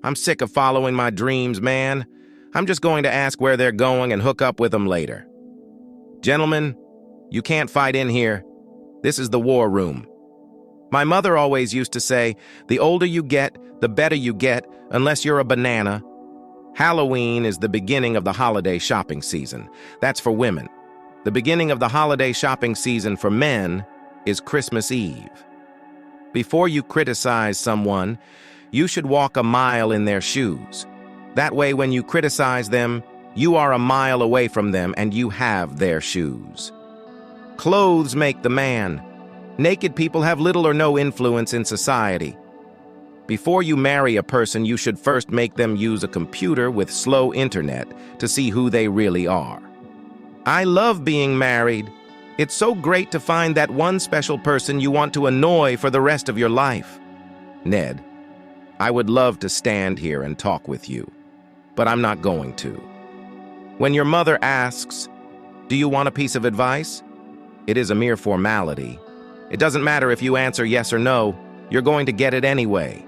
I'm sick of following my dreams, man. I'm just going to ask where they're going and hook up with them later. Gentlemen, you can't fight in here. This is the war room. My mother always used to say, the older you get, the better you get, unless you're a banana. Halloween is the beginning of the holiday shopping season. That's for women. The beginning of the holiday shopping season for men is Christmas Eve. Before you criticize someone, you should walk a mile in their shoes. That way, when you criticize them, you are a mile away from them and you have their shoes. Clothes make the man. Naked people have little or no influence in society. Before you marry a person, you should first make them use a computer with slow internet to see who they really are. I love being married. It's so great to find that one special person you want to annoy for the rest of your life. Ned, I would love to stand here and talk with you, but I'm not going to. When your mother asks, "Do you want a piece of advice?" it is a mere formality. It doesn't matter if you answer yes or no, you're going to get it anyway.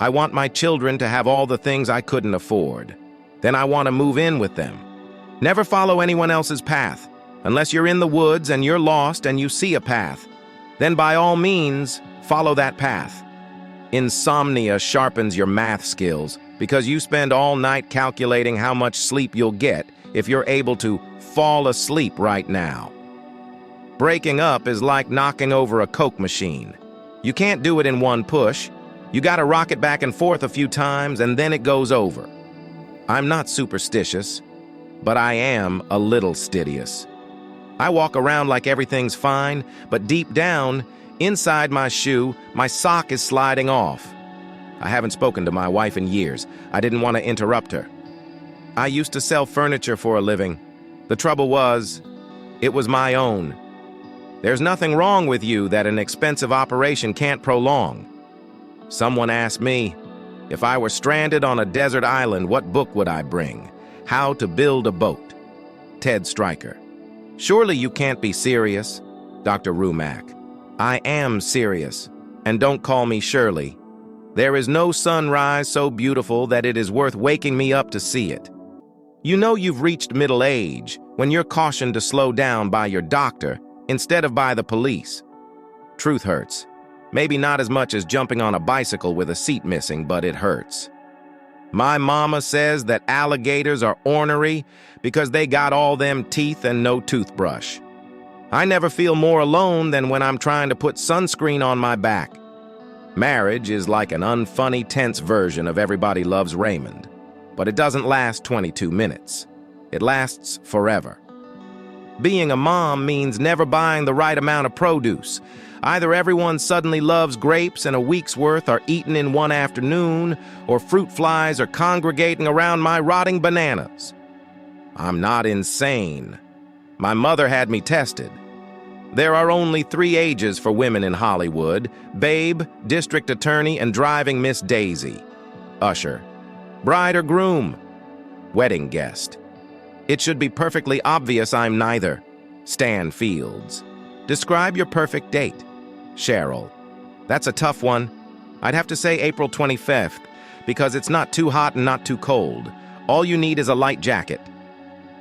I want my children to have all the things I couldn't afford. Then I want to move in with them. Never follow anyone else's path, unless you're in the woods and you're lost and you see a path. Then by all means, follow that path. Insomnia sharpens your math skills because you spend all night calculating how much sleep you'll get if you're able to fall asleep right now. Breaking up is like knocking over a Coke machine. You can't do it in one push. You gotta rock it back and forth a few times and then it goes over. I'm not superstitious, but I am a little studious. I walk around like everything's fine, but deep down, inside my shoe, my sock is sliding off. I haven't spoken to my wife in years. I didn't want to interrupt her. I used to sell furniture for a living. The trouble was, it was my own. There's nothing wrong with you that an expensive operation can't prolong. Someone asked me, if I were stranded on a desert island, what book would I bring? How to Build a Boat. Ted Stryker. Surely you can't be serious, Dr. Rumack. I am serious, and don't call me Shirley. There is no sunrise so beautiful that it is worth waking me up to see it. You know you've reached middle age when you're cautioned to slow down by your doctor instead of by the police. Truth hurts. Maybe not as much as jumping on a bicycle with a seat missing, but it hurts. My mama says that alligators are ornery because they got all them teeth and no toothbrush. I never feel more alone than when I'm trying to put sunscreen on my back. Marriage is like an unfunny, tense version of Everybody Loves Raymond, but it doesn't last 22 minutes. It lasts forever. Being a mom means never buying the right amount of produce. Either everyone suddenly loves grapes and a week's worth are eaten in one afternoon, or fruit flies are congregating around my rotting bananas. I'm not insane. My mother had me tested. There are only 3 ages for women in Hollywood: babe, district attorney, and driving Miss Daisy. Usher. Bride or groom? Wedding guest. It should be perfectly obvious I'm neither. Stan Fields. Describe your perfect date. Cheryl. That's a tough one. I'd have to say April 25th, because it's not too hot and not too cold. All you need is a light jacket.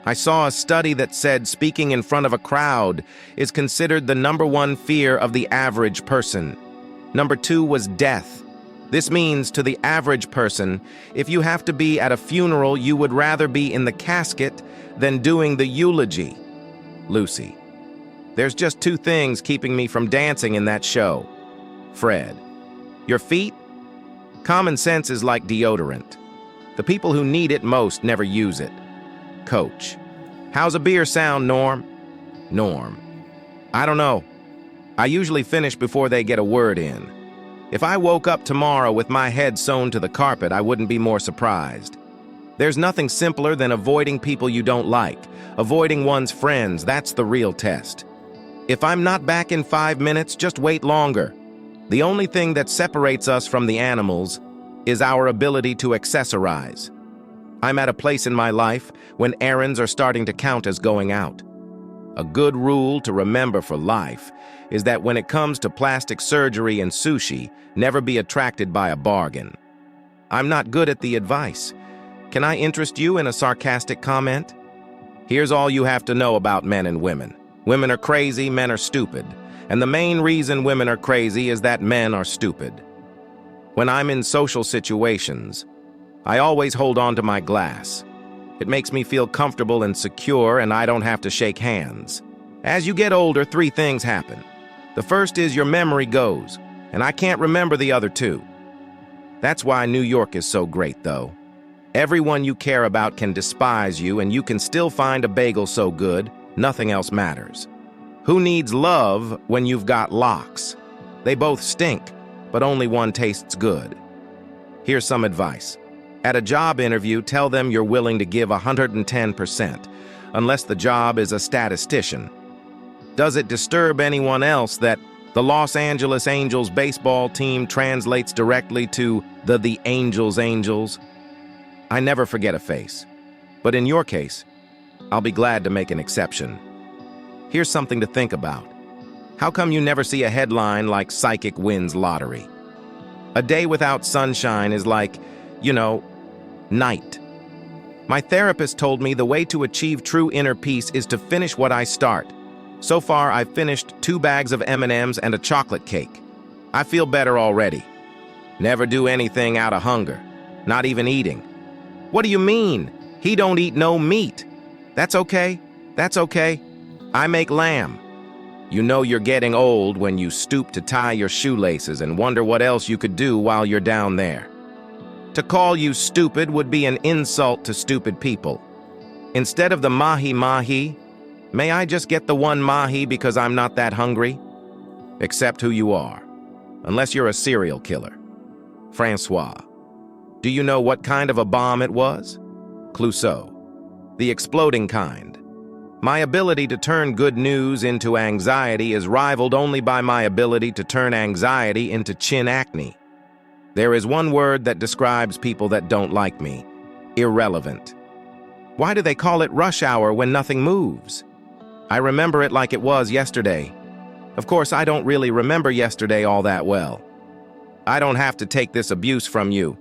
I saw a study that said speaking in front of a crowd is considered the #1 fear of the average person. Number 2 was death. This means to the average person, if you have to be at a funeral, you would rather be in the casket than doing the eulogy. Lucy. There's just 2 things keeping me from dancing in that show. Fred. Your feet? Common sense is like deodorant. The people who need it most never use it. Coach. How's a beer sound, Norm? Norm. I don't know. I usually finish before they get a word in. If I woke up tomorrow with my head sewn to the carpet, I wouldn't be more surprised. There's nothing simpler than avoiding people you don't like. Avoiding one's friends, that's the real test. If I'm not back in 5 minutes, just wait longer. The only thing that separates us from the animals is our ability to accessorize. I'm at a place in my life when errands are starting to count as going out. A good rule to remember for life is that when it comes to plastic surgery and sushi, never be attracted by a bargain. I'm not good at the advice. Can I interest you in a sarcastic comment? Here's all you have to know about men and women. Women are crazy, men are stupid. And the main reason women are crazy is that men are stupid. When I'm in social situations, I always hold on to my glass. It makes me feel comfortable and secure, and I don't have to shake hands. As you get older, 3 things happen. The first is your memory goes, and I can't remember the other 2. That's why New York is so great, though. Everyone you care about can despise you, and you can still find a bagel so good, nothing else matters. Who needs love when you've got locks? They both stink, but only one tastes good. Here's some advice. At a job interview, tell them you're willing to give 110%, unless the job is a statistician. Does it disturb anyone else that the Los Angeles Angels baseball team translates directly to the Angels Angels? I never forget a face. But in your case, I'll be glad to make an exception. Here's something to think about. How come you never see a headline like "Psychic Wins Lottery"? A day without sunshine is like, night. My therapist told me the way to achieve true inner peace is to finish what I start. So far, I've finished 2 bags of M&Ms and a chocolate cake. I feel better already. Never do anything out of hunger, not even eating. What do you mean? He don't eat no meat. That's okay. That's okay. I make lamb. You know you're getting old when you stoop to tie your shoelaces and wonder what else you could do while you're down there. To call you stupid would be an insult to stupid people. Instead of the mahi-mahi, may I just get the 1 mahi because I'm not that hungry? Accept who you are, unless you're a serial killer. Francois. Do you know what kind of a bomb it was? Clouseau. The exploding kind. My ability to turn good news into anxiety is rivaled only by my ability to turn anxiety into chin acne. There is one word that describes people that don't like me: irrelevant. Why do they call it rush hour when nothing moves? I remember it like it was yesterday. Of course, I don't really remember yesterday all that well. I don't have to take this abuse from you.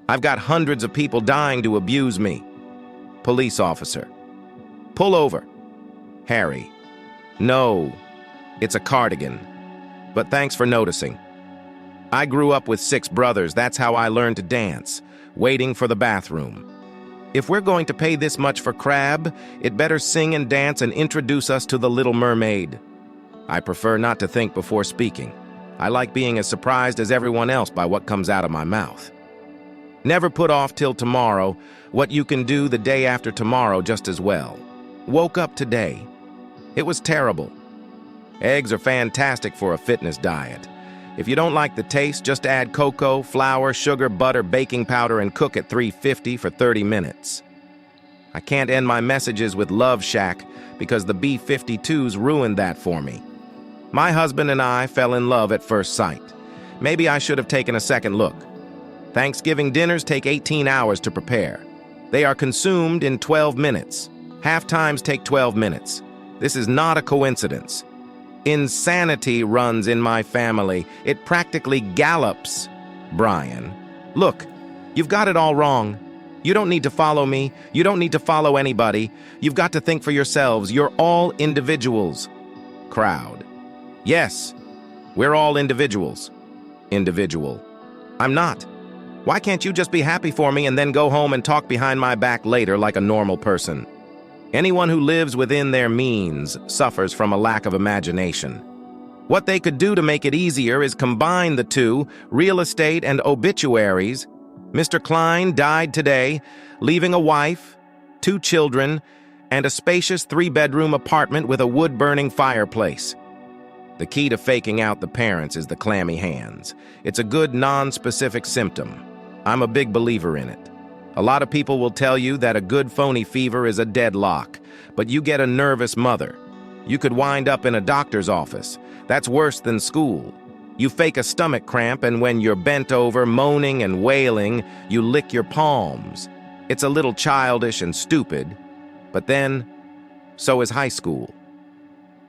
I've got hundreds of people dying to abuse me. Police officer. Pull over. Harry. No, it's a cardigan. But thanks for noticing. I grew up with 6 brothers. That's how I learned to dance, waiting for the bathroom. If we're going to pay this much for crab, it better sing and dance and introduce us to the Little Mermaid. I prefer not to think before speaking. I like being as surprised as everyone else by what comes out of my mouth. Never put off till tomorrow what you can do the day after tomorrow just as well. Woke up today. It was terrible. Eggs are fantastic for a fitness diet. If you don't like the taste, just add cocoa, flour, sugar, butter, baking powder, and cook at 350 for 30 minutes. I can't end my messages with Love Shack because the B-52s ruined that for me. My husband and I fell in love at first sight. Maybe I should have taken a second look. Thanksgiving dinners take 18 hours to prepare. They are consumed in 12 minutes. Half times take 12 minutes. This is not a coincidence. Insanity runs in my family. It practically gallops. Brian. Look, you've got it all wrong. You don't need to follow me. You don't need to follow anybody. You've got to think for yourselves. You're all individuals. Crowd. Yes, we're all individuals. Individual. I'm not. Why can't you just be happy for me and then go home and talk behind my back later like a normal person? Anyone who lives within their means suffers from a lack of imagination. What they could do to make it easier is combine the two, real estate and obituaries. Mr. Klein died today, leaving a wife, 2 children, and a spacious 3-bedroom apartment with a wood-burning fireplace. The key to faking out the parents is the clammy hands. It's a good non-specific symptom. I'm a big believer in it. A lot of people will tell you that a good phony fever is a deadlock, but you get a nervous mother. You could wind up in a doctor's office. That's worse than school. You fake a stomach cramp, and when you're bent over, moaning and wailing, you lick your palms. It's a little childish and stupid, but then, so is high school.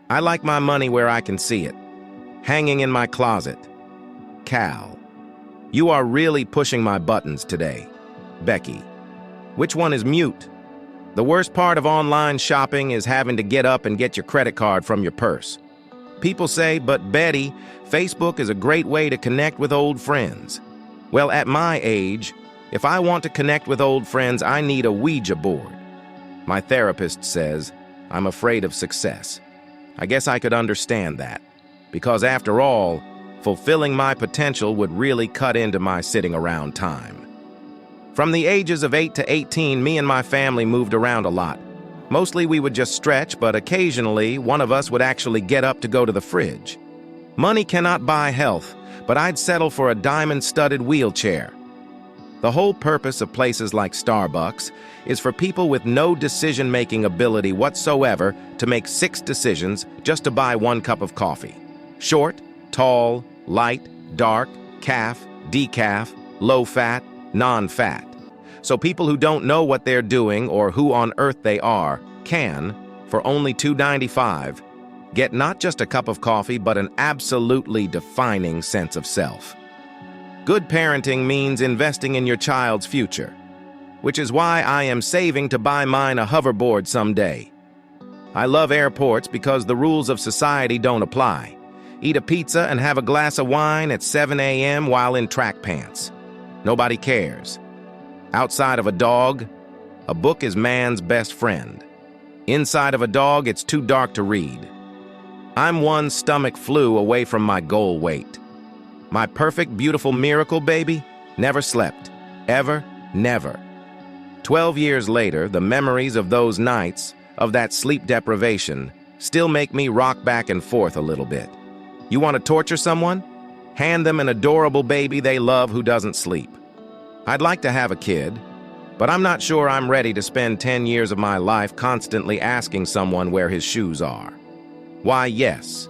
I like my money where I can see it, hanging in my closet. Cal. You are really pushing my buttons today. Becky. Which one is mute? The worst part of online shopping is having to get up and get your credit card from your purse. People say, but Betty, Facebook is a great way to connect with old friends. Well, at my age, if I want to connect with old friends, I need a Ouija board. My therapist says I'm afraid of success. I guess I could understand that, because after all, fulfilling my potential would really cut into my sitting around time. From the ages of 8 to 18, me and my family moved around a lot. Mostly we would just stretch, but occasionally one of us would actually get up to go to the fridge. Money cannot buy health, but I'd settle for a diamond-studded wheelchair. The whole purpose of places like Starbucks is for people with no decision-making ability whatsoever to make 6 decisions just to buy 1 cup of coffee. Short, tall, light, dark, calf, decaf, low-fat, non-fat. So people who don't know what they're doing or who on earth they are can, for only $2.95, get not just a cup of coffee but an absolutely defining sense of self. Good parenting means investing in your child's future, which is why I am saving to buy mine a hoverboard someday. I love airports because the rules of society don't apply. Eat a pizza and have a glass of wine at 7 a.m. while in track pants. Nobody cares. Outside of a dog, a book is man's best friend. Inside of a dog, it's too dark to read. I'm 1 stomach flu away from my goal weight. My perfect, beautiful miracle baby never slept. Ever, never. 12 years later, the memories of those nights, of that sleep deprivation, still make me rock back and forth a little bit. You want to torture someone? Hand them an adorable baby they love who doesn't sleep. I'd like to have a kid, but I'm not sure I'm ready to spend 10 years of my life constantly asking someone where his shoes are. Why, yes,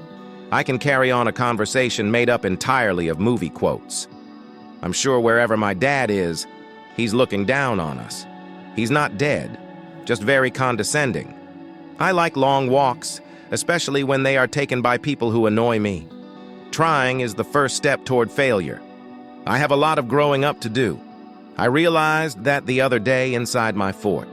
I can carry on a conversation made up entirely of movie quotes. I'm sure wherever my dad is, he's looking down on us. He's not dead, just very condescending. I like long walks, especially when they are taken by people who annoy me. Trying is the first step toward failure. I have a lot of growing up to do. I realized that the other day inside my fort.